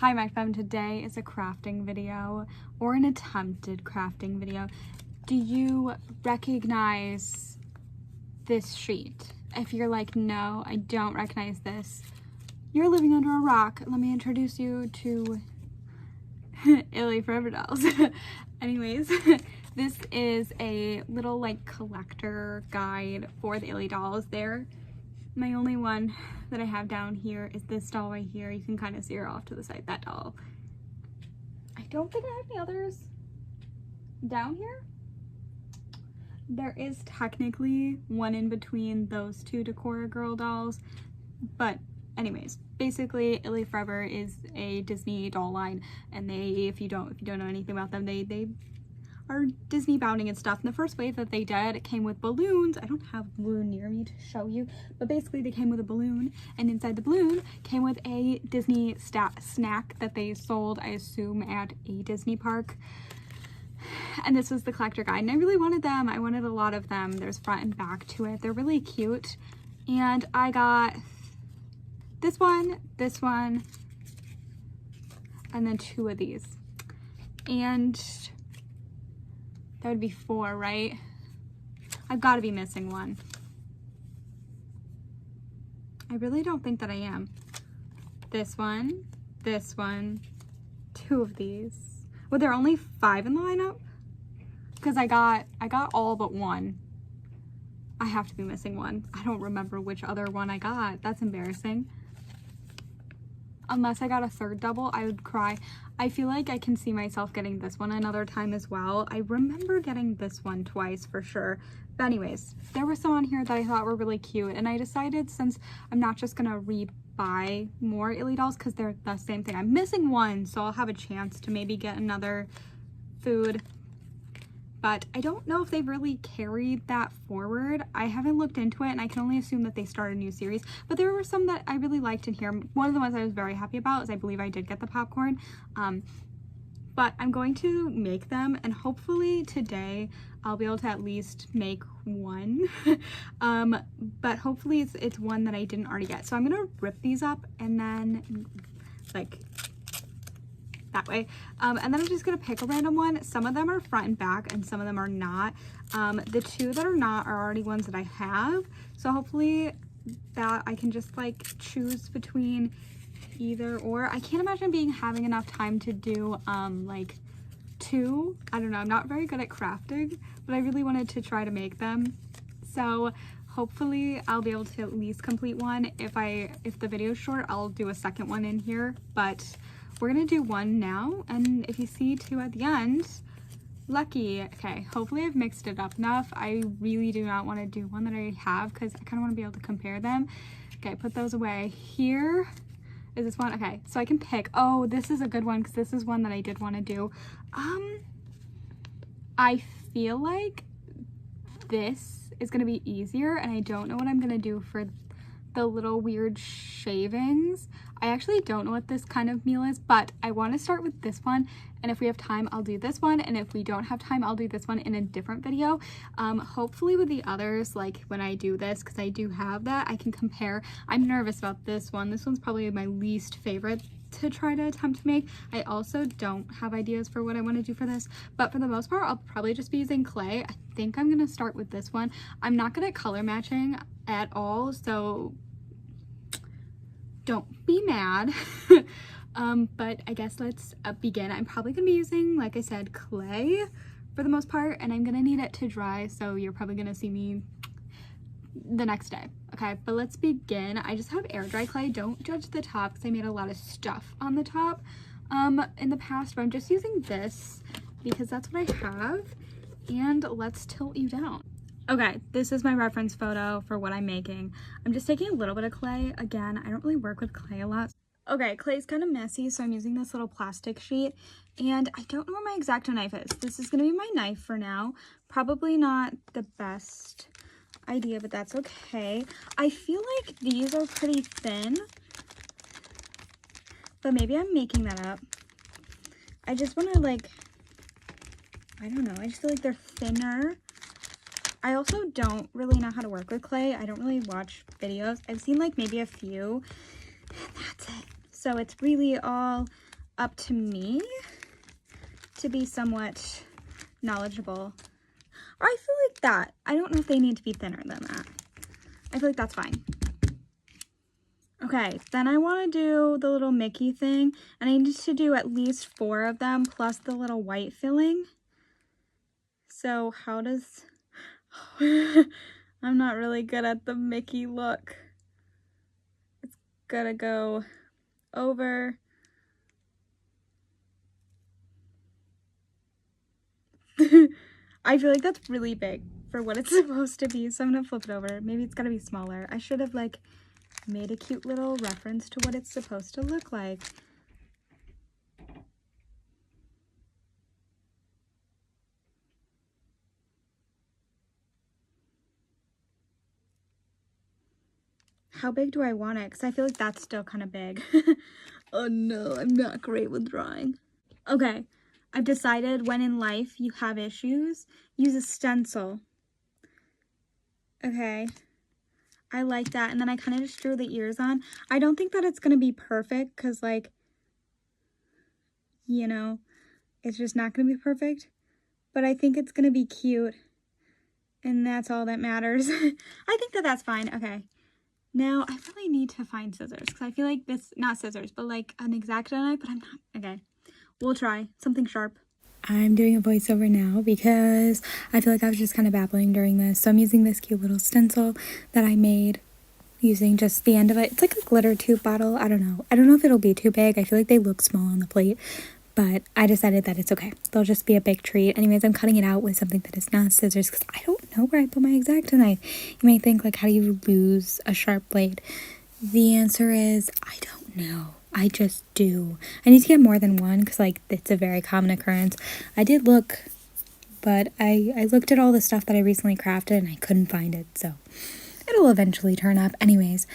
Hi my fam, today is a crafting video, or an attempted crafting video. Do you recognize this sheet? If you're like, no, I don't recognize this, you're living under a rock. Let me introduce you to ILY Forever Dolls. Anyways, this is a little like collector guide for the ILY dolls. My only one that I have down here is this doll right here. You can kind of see her off to the side, that doll. I don't think I have any others down here. There is technically one in between those two Decora Girl dolls, but anyways, basically ILY Forever is a Disney doll line, and if you don't know anything about them, they are Disney bounding and stuff. And the first wave that they did, it came with balloons. I don't have a balloon near me to show you, but basically they came with a balloon, and inside the balloon came with a Disney snack that they sold, I assume, at a Disney park. And this was the collector guide, and I really wanted them. I wanted a lot of them. There's front and back to it. They're really cute. And I got this one, and then two of these. And that would be four, right? I've got to be missing one. I really don't think that I am. This one, two of these. Well, there are only 5 in the lineup because I got all but one. I have to be missing one. I don't remember which other one I got. That's embarrassing. Unless I got a third double, I would cry. I feel like I can see myself getting this one another time as well. I remember getting this one twice for sure. But anyways, there were some on here that I thought were really cute, and I decided, since I'm not just gonna buy more ILY dolls because they're the same thing. I'm missing one, so I'll have a chance to maybe get another food. But I don't know if they've really carried that forward. I haven't looked into it, and I can only assume that they started a new series. But there were some that I really liked in here. One of the ones I was very happy about is I believe I did get the popcorn. But I'm going to make them, and hopefully today I'll be able to at least make one. But hopefully it's one that I didn't already get. So I'm gonna rip these up and then like that way, and then I'm just gonna pick a random one. Some of them are front and back and some of them are not. The two that are not are already ones that I have, so hopefully that I can just like choose between either or. I can't imagine having enough time to do like two. I don't know, I'm not very good at crafting, but I really wanted to try to make them, so hopefully I'll be able to at least complete one. If the video's short, I'll do a second one in here, but we're gonna do one now, and if you see two at the end, lucky. Okay, hopefully I've mixed it up enough. I really do not want to do one that I have because I kind of want to be able to compare them. Okay, put those away. Here is this one. Okay, so I can pick. Oh, this is a good one because this is one that I did want to do. I feel like this is gonna be easier, and I don't know what I'm gonna do for the little weird shavings. I actually don't know what this kind of meal is, but I want to start with this one, and if we have time I'll do this one, and if we don't have time I'll do this one in a different video. Hopefully with the others, like when I do this, because I do have that, I can compare. I'm nervous about this one. This one's probably my least favorite to try to attempt to make. I also don't have ideas for what I want to do for this, but for the most part I'll probably just be using clay. I think I'm gonna start with this one. I'm not good at color matching at all, so don't be mad. But I guess let's begin. I'm probably gonna be using, like I said, clay for the most part, and I'm gonna need it to dry, so you're probably gonna see me the next day. Okay, but let's begin. I just have air dry clay. Don't judge the top because I made a lot of stuff on the top in the past, but I'm just using this because that's what I have. And let's tilt you down. Okay, this is my reference photo for what I'm making. I'm just taking a little bit of clay. Again, I don't really work with clay a lot. Okay, clay's kind of messy, so I'm using this little plastic sheet, and I don't know where my X-Acto knife is. This is gonna be my knife for now. Probably not the best idea, but that's okay. I feel like these are pretty thin, but maybe I'm making that up. I just want to I don't know, I just feel like they're thinner. I also don't really know how to work with clay. I don't really watch videos. I've seen like maybe a few, and that's it. So it's really all up to me to be somewhat knowledgeable. Or I feel like that. I don't know if they need to be thinner than that. I feel like that's fine. Okay, then I want to do the little Mickey thing, and I need to do at least 4 of them plus the little white filling. So how does... I'm not really good at the Mickey look. It's gonna go over. I feel like that's really big for what it's supposed to be, so I'm gonna flip it over. Maybe it's gotta be smaller. I should have like made a cute little reference to what it's supposed to look like. How big do I want it? Because I feel like that's still kind of big. Oh no, I'm not great with drawing. Okay, I've decided when in life you have issues, use a stencil. Okay, I like that. And then I kind of just drew the ears on. I don't think that it's going to be perfect because, like, you know, it's just not going to be perfect. But I think it's going to be cute. And that's all that matters. I think that that's fine. Okay. Now, I really need to find scissors because I feel like this, not scissors, but like an X-Acto knife, but I'm not. Okay. We'll try something sharp. I'm doing a voiceover now because I feel like I was just kind of babbling during this. So I'm using this cute little stencil that I made using just the end of it. It's like a glitter tube bottle. I don't know. I don't know if it'll be too big. I feel like they look small on the plate, but I decided that it's okay. They'll just be a big treat. Anyways, I'm cutting it out with something that is not scissors because I don't know where I put my X-Acto knife. You may think, like, how do you lose a sharp blade? The answer is, I don't know. I just do. I need to get more than one because, like, it's a very common occurrence. I did look, but I looked at all the stuff that I recently crafted and I couldn't find it, so it'll eventually turn up. Anyways,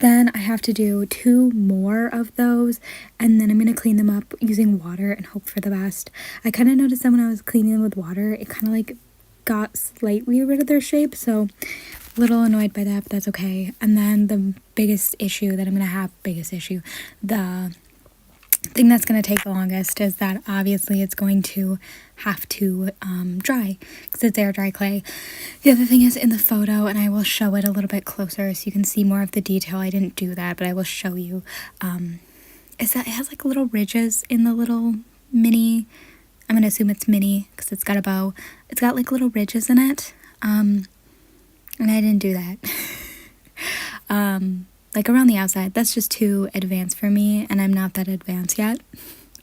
then I have to do 2 more of those, and then I'm going to clean them up using water and hope for the best. I kind of noticed that when I was cleaning them with water, it kind of, like, got slightly rid of their shape, so a little annoyed by that, but that's okay. And then the biggest issue that I'm going to have, the thing that's going to take the longest is that obviously it's going to have to dry because it's air dry clay. The other thing is in the photo, and I will show it a little bit closer so you can see more of the detail. I didn't do that, but I will show you, is that it has like little ridges in the little mini, I'm going to assume it's mini because it's got a bow. It's got like little ridges in it. And I didn't do that. Like around the outside, that's just too advanced for me, and I'm not that advanced yet.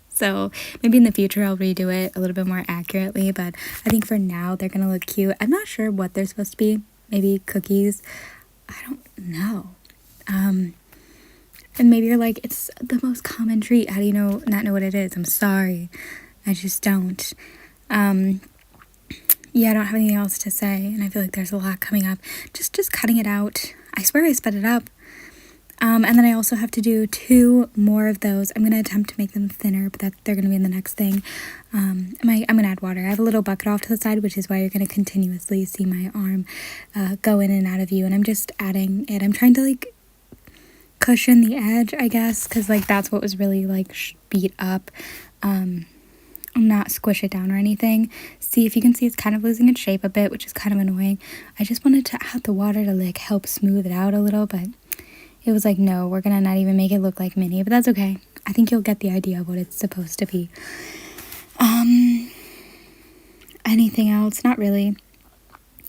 So maybe in the future I'll redo it a little bit more accurately, but I think for now they're gonna look cute. I'm not sure what they're supposed to be. Maybe cookies. I don't know. And maybe you're like, it's the most common treat. How do you not know what it is? I'm sorry. I just don't. Yeah, I don't have anything else to say, and I feel like there's a lot coming up. Just cutting it out. I swear I sped it up. And then I also have to do 2 more of those. I'm going to attempt to make them thinner, but they're going to be in the next thing. I'm going to add water. I have a little bucket off to the side, which is why you're going to continuously see my arm go in and out of view, and I'm just adding it. I'm trying to, like, cushion the edge, I guess, because, like, that's what was really, like, beat up. Not squish it down or anything. See, if you can see, it's kind of losing its shape a bit, which is kind of annoying. I just wanted to add the water to, like, help smooth it out a little, but it was like, no, we're gonna not even make it look like mini, but that's okay. I think you'll get the idea of what it's supposed to be. Anything else? Not really.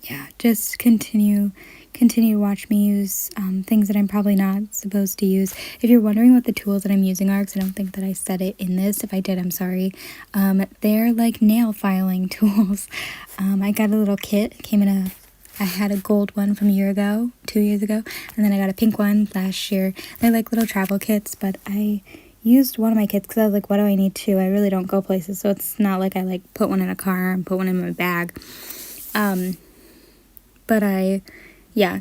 Yeah, just continue to watch me use things that I'm probably not supposed to use. If you're wondering what the tools that I'm using are, because I don't think that I said it in this. If I did, I'm sorry. They're like nail filing tools. I got a little kit. It came in I had a gold one from 2 years ago, and then I got a pink one last year. They're like little travel kits, but I used one of my kits because I was like, what do I need 2? I really don't go places, so it's not like I like put one in a car and put one in my bag. But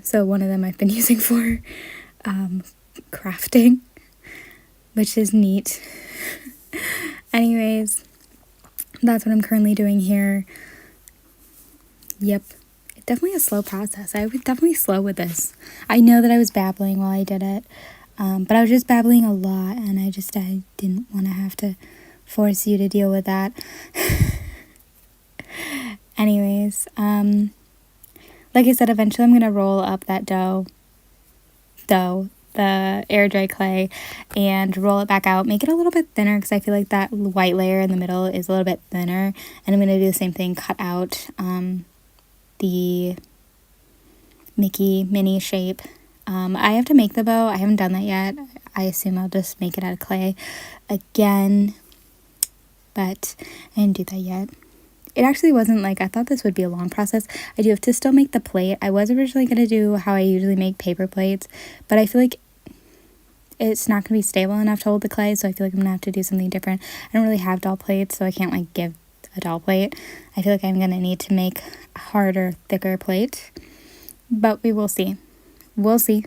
so one of them I've been using for crafting, which is neat. Anyways, that's what I'm currently doing here. Yep. Definitely a slow process. I was definitely slow with this. I know that I was babbling while I did it. But I was just babbling a lot, and I didn't want to have to force you to deal with that. Anyways, like I said, eventually I'm going to roll up that dough, the air dry clay, and roll it back out, make it a little bit thinner because I feel like that white layer in the middle is a little bit thinner. And I'm going to do the same thing, cut out the Mickey Minnie shape. I have to make the bow. I haven't done that yet. I assume I'll just make it out of clay again, but I didn't do that yet. It actually wasn't like, I thought this would be a long process. I do have to still make the plate. I was originally going to do how I usually make paper plates, but I feel like it's not going to be stable enough to hold the clay, so I feel like I'm going to have to do something different. I don't really have doll plates, so I can't like give a doll plate. I feel like I'm going to need to make a harder, thicker plate, but we will see. We'll see.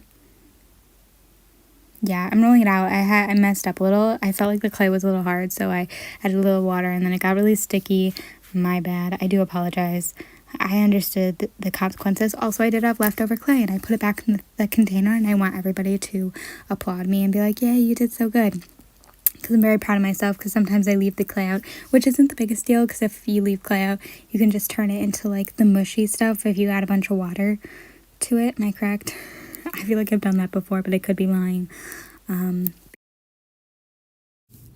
Yeah, I'm rolling it out. I messed up a little. I felt like the clay was a little hard, so I added a little water, and then it got really sticky. My bad. I do apologize. I understood the consequences. Also, I did have leftover clay, and I put it back in the container, and I want everybody to applaud me and be like, yeah, you did so good. Because I'm very proud of myself, because sometimes I leave the clay out, which isn't the biggest deal, because if you leave clay out, you can just turn it into like the mushy stuff if you add a bunch of water to it. Am I correct? I feel like I've done that before, but I could be lying.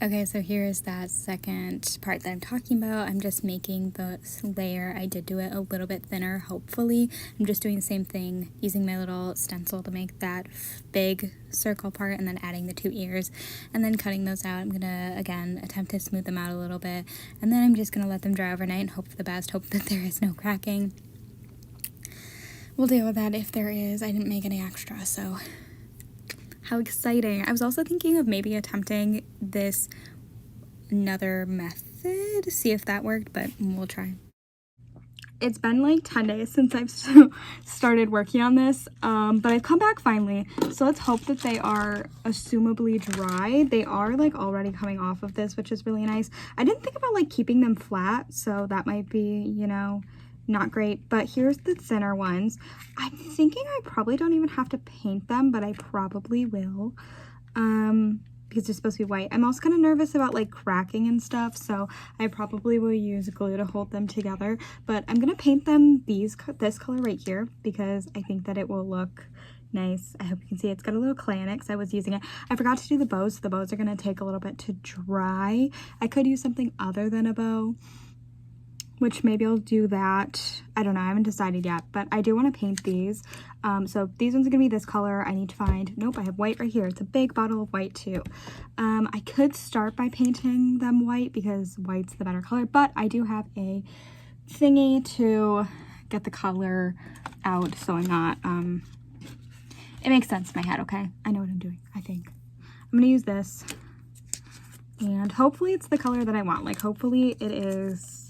Okay, so here is that second part that I'm talking about. I'm just making the layer. I did do it a little bit thinner, hopefully. I'm just doing the same thing, using my little stencil to make that big circle part, and then adding the 2 ears, and then cutting those out. I'm gonna, again, attempt to smooth them out a little bit, and then I'm just gonna let them dry overnight and hope for the best, hope that there is no cracking. We'll deal with that if there is. I didn't make any extra, so how exciting. I was also thinking of maybe attempting this another method, see if that worked, but we'll try. It's been like 10 days since I've started working on this, but I've come back finally. So let's hope that they are assumably dry. They are like already coming off of this, which is really nice. I didn't think about like keeping them flat, so that might be, you know, not great. But here's the thinner ones. I'm thinking I probably don't even have to paint them, but I probably will, because they're supposed to be white. I'm also kind of nervous about like cracking and stuff, so I probably will use glue to hold them together. But I'm gonna paint them this color right here, because I think that it will look nice. I hope you can see it's got a little clay in it because I was using it. I forgot to do the bows, so the bows are gonna take a little bit to dry. I could use something other than a bow, which maybe I'll do that. I don't know, I haven't decided yet, but I do want to paint these. So these ones are gonna be this color. I need to find, nope, I have white right here. It's a big bottle of white too. I could start by painting them white because white's the better color, but I do have a thingy to get the color out, so I'm not, it makes sense in my head, okay? I know what I'm doing, I think. I'm gonna use this, and hopefully it's the color that I want. Like, hopefully it is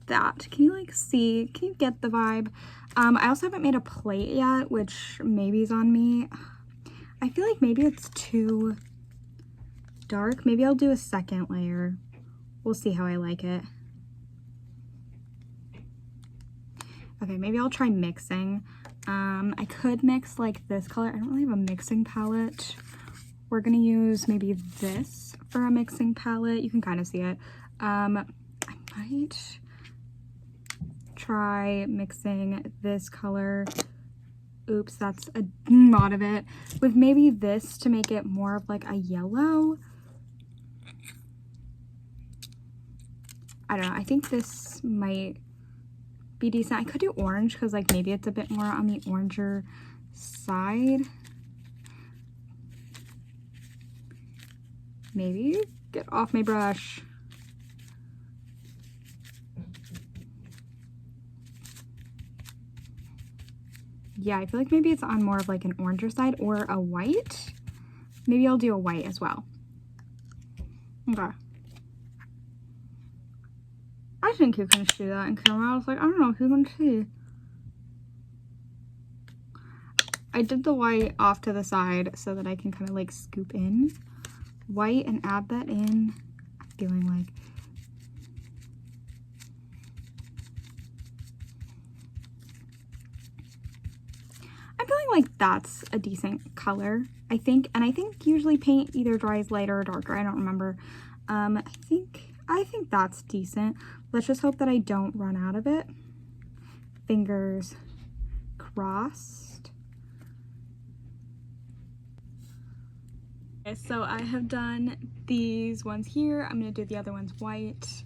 that. Can you like see, can you get the vibe? I also haven't made a plate yet, which maybe is on me. I feel like maybe it's too dark. Maybe I'll do a second layer. We'll see how I like it. Okay, maybe I'll try mixing. I could mix like this color. I don't really have a mixing palette. We're gonna use maybe this for a mixing palette. You can kind of see it. I might try mixing this color, oops, that's a lot of it, with maybe this to make it more of like a yellow. I don't know, I think this might be decent. I could do orange because like maybe it's a bit more on the oranger side. Maybe get off my brush. Yeah, I feel like maybe it's on more of like an oranger side or a white. Maybe I'll do a white as well. Okay. I think you can see that in camera. I was like, I don't know if you can see. I did the white off to the side so that I can kind of like scoop in white and add that in. I'm feeling like that's a decent color. I think usually paint either dries lighter or darker. I don't remember. I think that's decent. Let's just hope that I don't run out of it. Fingers crossed. Okay, so I have done these ones here. I'm gonna do the other ones white.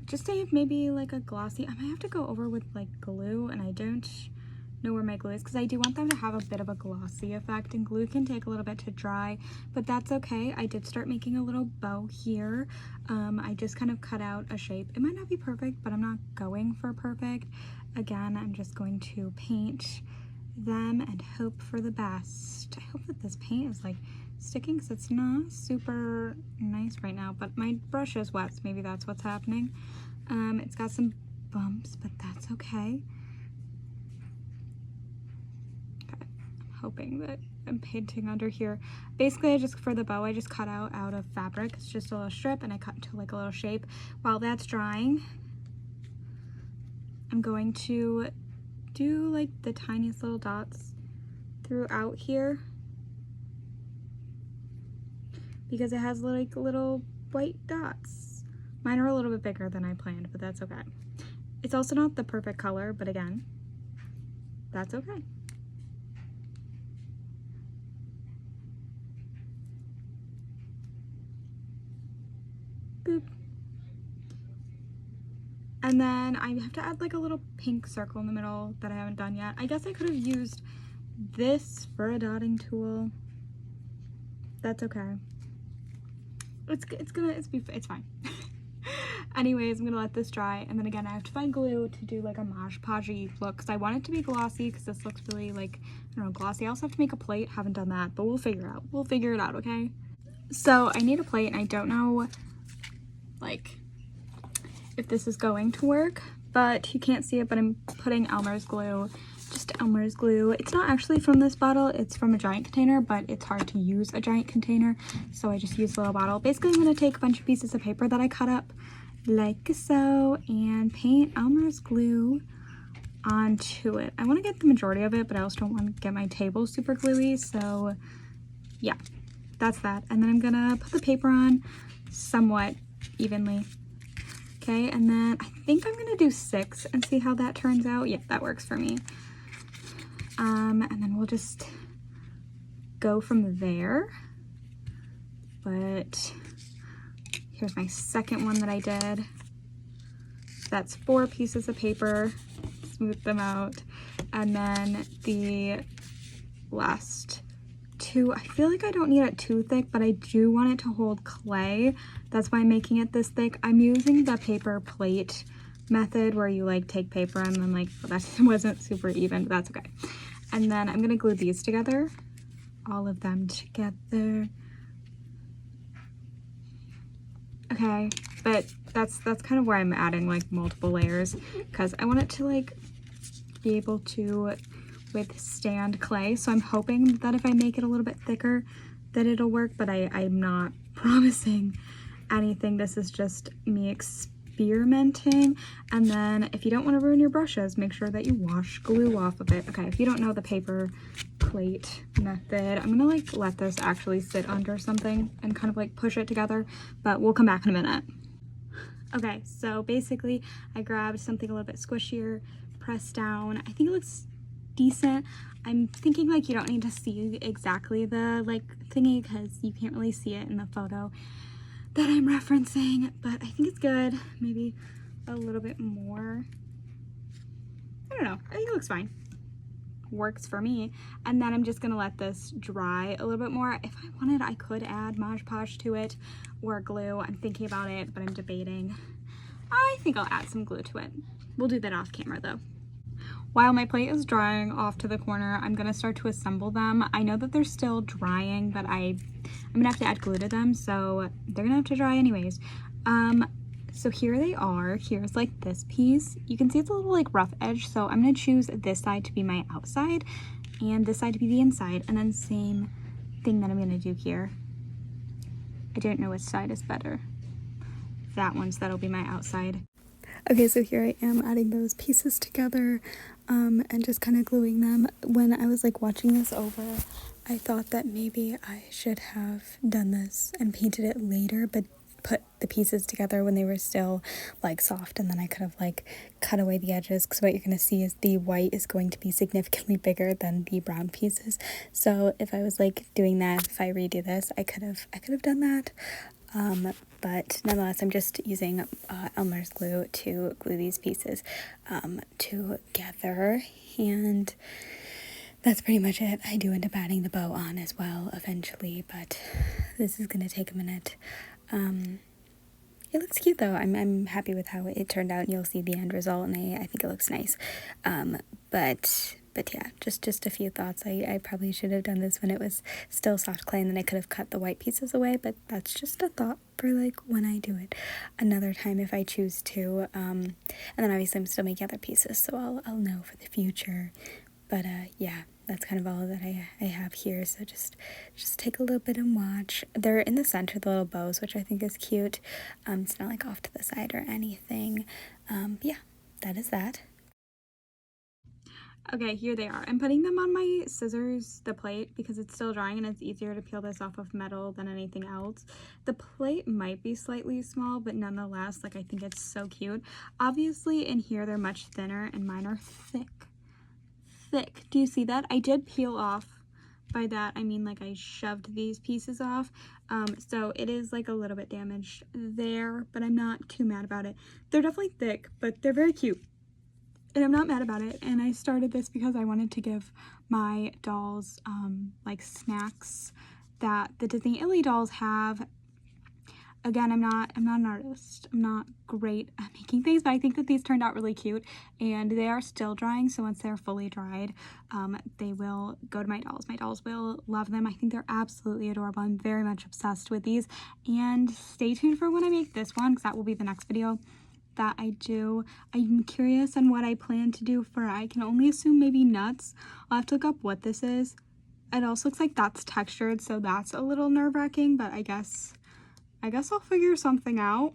Just to maybe like a glossy. I might have to go over with like glue, and I don't know where my glue is because I do want them to have a bit of a glossy effect, and glue can take a little bit to dry, but that's okay. I did start making a little bow here. I just kind of cut out a shape. It might not be perfect, but I'm not going for perfect. Again, I'm just going to paint them and hope for the best. I hope that this paint is like sticking because it's not super nice right now, but my brush is wet, so maybe that's what's happening. It's got some bumps, but that's okay. Hoping that I'm painting under here. Basically, for the bow, I just cut out of fabric. It's just a little strip, and I cut into like a little shape. While that's drying, I'm going to do like the tiniest little dots throughout here because it has like little white dots. Mine are a little bit bigger than I planned, but that's okay. It's also not the perfect color, but again, that's okay. Boop. And then I have to add like a little pink circle in the middle that I haven't done yet. I guess I could have used this for a dotting tool. That's okay. It's fine. Anyways, I'm gonna let this dry, and then again I have to find glue to do like a Mod Podge look because I want it to be glossy because this looks really like, I don't know, glossy. I also have to make a plate. Haven't done that, but we'll figure it out, okay? So I need a plate, and I don't know like if this is going to work, but you can't see it, but I'm putting Elmer's glue, just Elmer's glue. It's not actually from this bottle, it's from a giant container, but it's hard to use a giant container, so I just use a little bottle. Basically, I'm going to take a bunch of pieces of paper that I cut up like so and paint Elmer's glue onto it. I want to get the majority of it, but I also don't want to get my table super gluey, so yeah, that's that. And then I'm gonna put the paper on somewhat evenly. Okay, and then I think I'm gonna do 6 and see how that turns out. Yeah, that works for me. And then we'll just go from there. But here's my second one that I did. That's 4 pieces of paper, smooth them out. And then the last 2, I feel like I don't need it too thick, but I do want it to hold clay. That's why I'm making it this thick. I'm using the paper plate method where you like take paper and then like, well, that wasn't super even, but that's okay. And then I'm gonna glue these together, all of them together. Okay, but that's kind of why I'm adding like multiple layers, because I want it to like be able to withstand clay. So I'm hoping that if I make it a little bit thicker that it'll work, but I'm not promising anything. This is just me experimenting. And then if you don't want to ruin your brushes, make sure that you wash glue off of it. Okay, if you don't know the paper plate method, I'm gonna like let this actually sit under something and kind of like push it together, but we'll come back in a minute. Okay, so basically I grabbed something a little bit squishier, pressed down. I think it looks decent. I'm thinking like you don't need to see exactly the like thingy because you can't really see it in the photo that I'm referencing, but I think it's good. Maybe a little bit more. I don't know, I think it looks fine. Works for me. And then I'm just gonna let this dry a little bit more. If I wanted, I could add Mod Podge to it or glue. I'm thinking about it, but I'm debating. I think I'll add some glue to it. We'll do that off camera though. While my plate is drying off to the corner, I'm gonna start to assemble them. I know that they're still drying, but I'm gonna have to add glue to them, so they're gonna have to dry anyways. So here they are. Here's like this piece. You can see it's a little like rough edge, so I'm gonna choose this side to be my outside and this side to be the inside, and then same thing that I'm gonna do here. I don't know which side is better. That'll be my outside. Okay, so here I am adding those pieces together and just kind of gluing them. When I was like watching this over, I thought that maybe I should have done this and painted it later, but put the pieces together when they were still like soft, and then I could have like cut away the edges, because what you're going to see is the white is going to be significantly bigger than the brown pieces. So if I was like doing that, if I redo this, I could have done that. But nonetheless, I'm just using Elmer's glue to glue these pieces together, and that's pretty much it. I do end up adding the bow on as well eventually, but this is going to take a minute. It looks cute though. I'm happy with how it turned out, and you'll see the end result, and I think it looks nice. But yeah, just a few thoughts. I probably should have done this when it was still soft clay, and then I could have cut the white pieces away, but that's just a thought for like when I do it another time if I choose to. And then obviously I'm still making other pieces, so I'll know for the future. But yeah, that's kind of all that I have here. So just take a little bit and watch. They're in the center, the little bows, which I think is cute. It's not like off to the side or anything. But yeah, that is that. Okay, here they are. I'm putting them on my scissors, the plate, because it's still drying and it's easier to peel this off of metal than anything else. The plate might be slightly small, but nonetheless, like, I think it's so cute. Obviously in here they're much thinner, and mine are thick. Do you see that? I did peel off. By that I mean like I shoved these pieces off, so it is like a little bit damaged there, but I'm not too mad about it. They're definitely thick, but they're very cute, and I'm not mad about it. And I started this because I wanted to give my dolls like snacks that the Disney ILY dolls have. Again, I'm not an artist. I'm not great at making things, but I think that these turned out really cute, and they are still drying, so once they're fully dried, they will go to my dolls. My dolls will love them. I think they're absolutely adorable. I'm very much obsessed with these, and stay tuned for when I make this one, because that will be the next video that I do. I'm curious on what I plan to do for, I can only assume maybe nuts. I'll have to look up what this is. It also looks like that's textured, so that's a little nerve-wracking, but I guess I'll figure something out.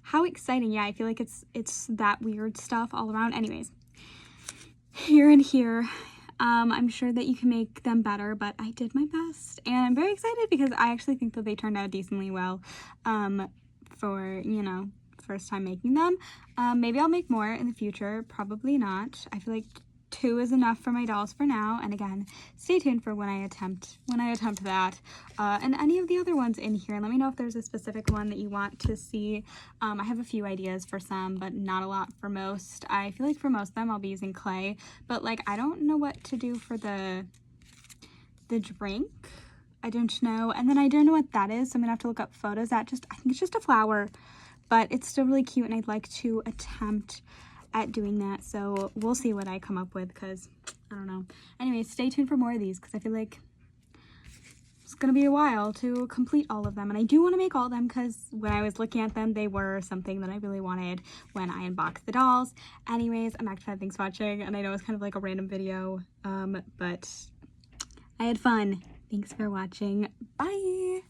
How exciting. Yeah, I feel like it's that weird stuff all around. Anyways, here and here, I'm sure that you can make them better, but I did my best, and I'm very excited because I actually think that they turned out decently well for, you know, first time making them. Maybe I'll make more in the future, probably not. I feel like 2 is enough for my dolls for now, and again, stay tuned for when I attempt that, and any of the other ones in here. Let me know if there's a specific one that you want to see. I have a few ideas for some, but not a lot for most. I feel like for most of them I'll be using clay, but like I don't know what to do for the drink. I don't know, and then I don't know what that is, so I'm gonna have to look up photos. I think it's just a flower, but it's still really cute, and I'd like to attempt at doing that, so we'll see what I come up with, because I don't know. Anyway, stay tuned for more of these, because I feel like it's gonna be a while to complete all of them, and I do want to make all of them because when I was looking at them, they were something that I really wanted when I unboxed the dolls. Anyways, I'm back to that. Thanks for watching, and I know it's kind of like a random video, but I had fun. Thanks for watching. Bye.